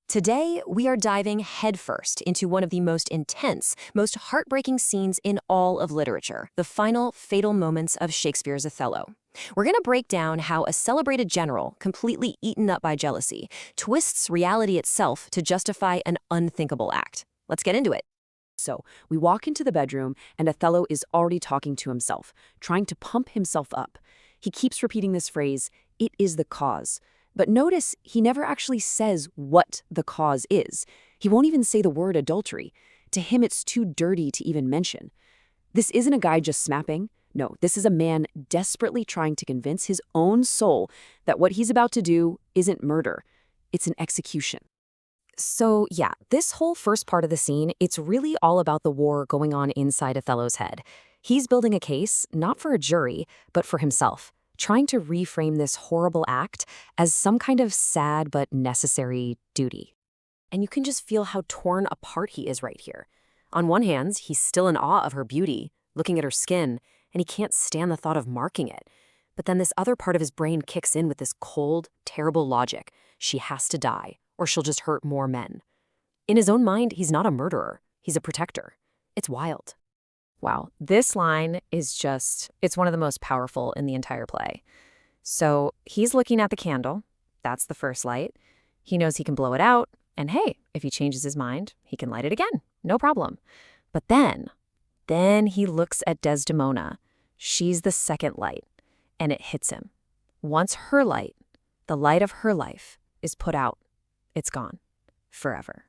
Today, we are diving headfirst into one of the most intense, most heartbreaking scenes in all of literature, the final fatal moments of Shakespeare's Othello. We're going to break down how a celebrated general, completely eaten up by jealousy, twists reality itself to justify an unthinkable act. Let's get into it. So, we walk into the bedroom, and Othello is already talking to himself, trying to pump himself up. He keeps repeating this phrase, "It is the cause." But notice he never actually says what the cause is. He won't even say the word adultery. To him, it's too dirty to even mention. This isn't a guy just snapping. No, this is a man desperately trying to convince his own soul that what he's about to do isn't murder. It's an execution. So, yeah, this whole first part of the scene, it's really all about the war going on inside Othello's head. He's building a case, not for a jury, but for himself, trying to reframe this horrible act as some kind of sad but necessary duty. And you can just feel how torn apart he is right here. On one hand, he's still in awe of her beauty, looking at her skin, and he can't stand the thought of marking it. But then this other part of his brain kicks in with this cold, terrible logic. She has to die, or she'll just hurt more men. In his own mind, he's not a murderer. He's a protector. It's wild. Wow, this line is it's one of the most powerful in the entire play. So he's looking at the candle. That's the first light. He knows he can blow it out. And hey, if he changes his mind, he can light it again. No problem. But then he looks at Desdemona. She's the second light. And it hits him. Once her light, the light of her life, is put out, it's gone. Forever.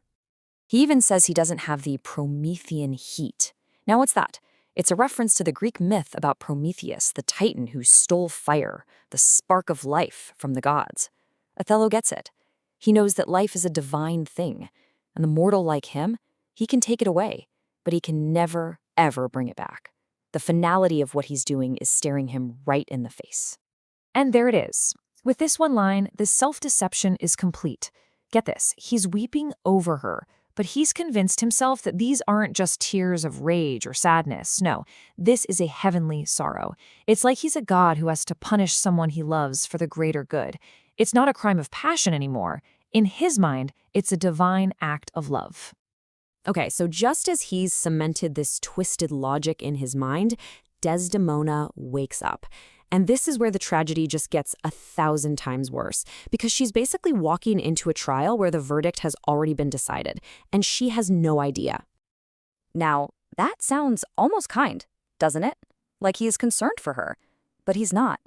He even says he doesn't have the Promethean heat. Now, what's that? It's a reference to the Greek myth about Prometheus, the titan who stole fire, the spark of life from the gods. Othello gets it. He knows that life is a divine thing, and the mortal like him, he can take it away, but he can never, ever bring it back. The finality of what he's doing is staring him right in the face. And there it is. With this one line, the self-deception is complete. Get this, he's weeping over her, but he's convinced himself that these aren't just tears of rage or sadness. No, this is a heavenly sorrow. It's like he's a god who has to punish someone he loves for the greater good. It's not a crime of passion anymore. In his mind, it's a divine act of love. Okay, so just as he's cemented this twisted logic in his mind, Desdemona wakes up. And this is where the tragedy just gets 1,000 times worse, because she's basically walking into a trial where the verdict has already been decided, and she has no idea. Now, that sounds almost kind, doesn't it? Like he is concerned for her. But he's not.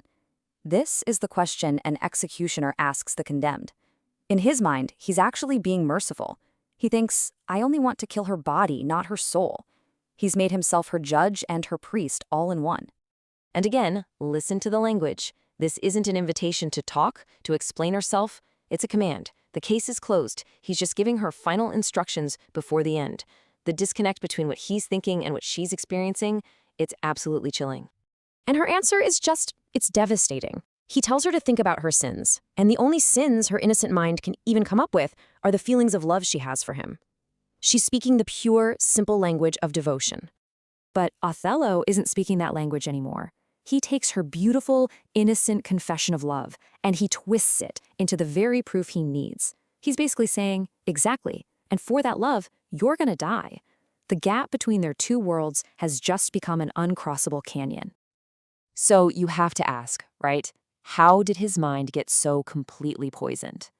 This is the question an executioner asks the condemned. In his mind, he's actually being merciful. He thinks, I only want to kill her body, not her soul. He's made himself her judge and her priest all in one. And again, listen to the language. This isn't an invitation to talk, to explain herself. It's a command. The case is closed. He's just giving her final instructions before the end. The disconnect between what he's thinking and what she's experiencing, it's absolutely chilling. And her answer is it's devastating. He tells her to think about her sins, and the only sins her innocent mind can even come up with are the feelings of love she has for him. She's speaking the pure, simple language of devotion. But Othello isn't speaking that language anymore. He takes her beautiful, innocent confession of love, and he twists it into the very proof he needs. He's basically saying, exactly, and for that love, you're gonna die. The gap between their two worlds has just become an uncrossable canyon. So you have to ask, right? How did his mind get so completely poisoned?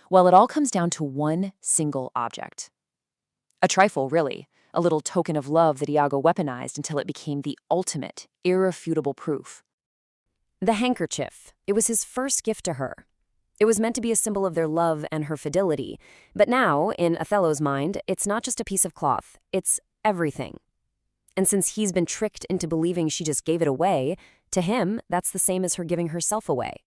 Well, it all comes down to one single object. A trifle, really. A little token of love that Iago weaponized until it became the ultimate, irrefutable proof. The handkerchief. It was his first gift to her. It was meant to be a symbol of their love and her fidelity. But now, in Othello's mind, it's not just a piece of cloth. It's everything. And since he's been tricked into believing she just gave it away, to him, that's the same as her giving herself away.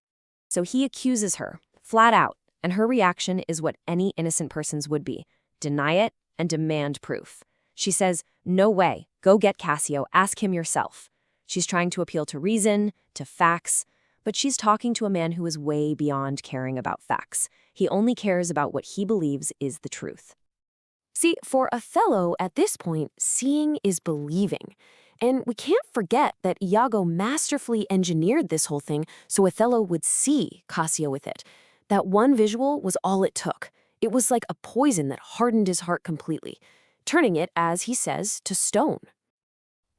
So he accuses her, flat out, and her reaction is what any innocent person's would be. Deny it and demand proof. She says, no way, go get Cassio, ask him yourself. She's trying to appeal to reason, to facts, but she's talking to a man who is way beyond caring about facts. He only cares about what he believes is the truth. See, for Othello, at this point, seeing is believing. And we can't forget that Iago masterfully engineered this whole thing so Othello would see Cassio with it. That one visual was all it took. It was like a poison that hardened his heart completely, turning it, as he says, to stone.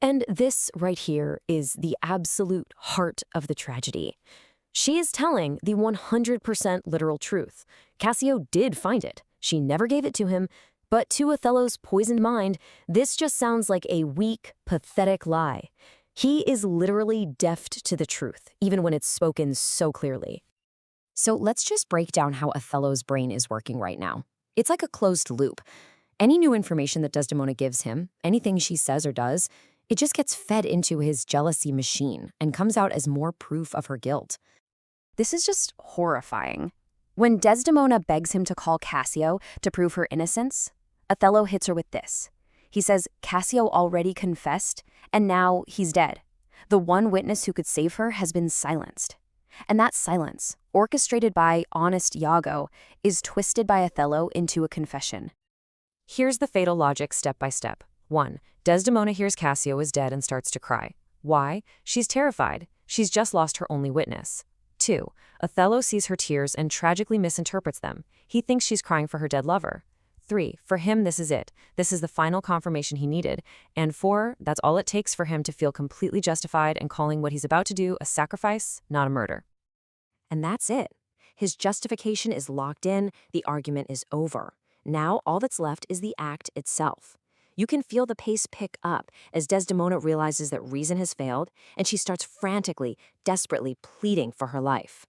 And this right here is the absolute heart of the tragedy. She is telling the 100% literal truth. Cassio did find it. She never gave it to him. But to Othello's poisoned mind, this just sounds like a weak, pathetic lie. He is literally deaf to the truth, even when it's spoken so clearly. So let's just break down how Othello's brain is working right now. It's like a closed loop. Any new information that Desdemona gives him, anything she says or does, it just gets fed into his jealousy machine and comes out as more proof of her guilt. This is just horrifying. When Desdemona begs him to call Cassio to prove her innocence, Othello hits her with this. He says Cassio already confessed, and now he's dead. The one witness who could save her has been silenced. And that silence, orchestrated by honest Iago, is twisted by Othello into a confession. Here's the fatal logic step by step. 1. Desdemona hears Cassio is dead and starts to cry. Why? She's terrified. She's just lost her only witness. 2. Othello sees her tears and tragically misinterprets them. He thinks she's crying for her dead lover. 3. For him, this is it. This is the final confirmation he needed. And 4. That's all it takes for him to feel completely justified in calling what he's about to do a sacrifice, not a murder. And that's it. His justification is locked in. The argument is over. Now all that's left is the act itself. You can feel the pace pick up as Desdemona realizes that reason has failed, and she starts frantically, desperately pleading for her life.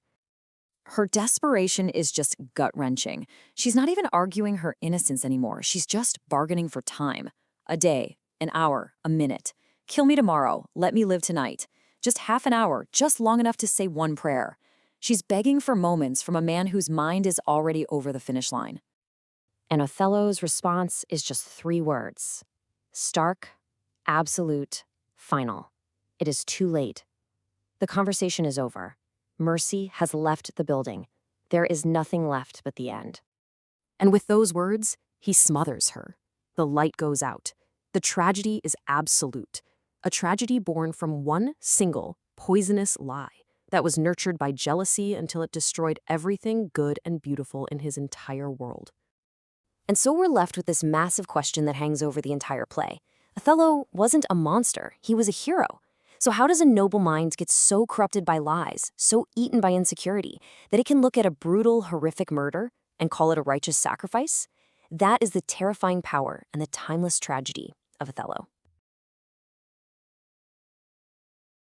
Her desperation is just gut-wrenching. She's not even arguing her innocence anymore. She's just bargaining for time. A day, an hour, a minute. Kill me tomorrow. Let me live tonight. Just half an hour, just long enough to say one prayer. She's begging for moments from a man whose mind is already over the finish line. And Othello's response is just 3 words. Stark, absolute, final. It is too late. The conversation is over. Mercy has left the building. There is nothing left but the end. And with those words, he smothers her. The light goes out. The tragedy is absolute. A tragedy born from one single, poisonous lie that was nurtured by jealousy until it destroyed everything good and beautiful in his entire world. And so we're left with this massive question that hangs over the entire play. Othello wasn't a monster. He was a hero. So how does a noble mind get so corrupted by lies, so eaten by insecurity, that it can look at a brutal, horrific murder and call it a righteous sacrifice? That is the terrifying power and the timeless tragedy of Othello.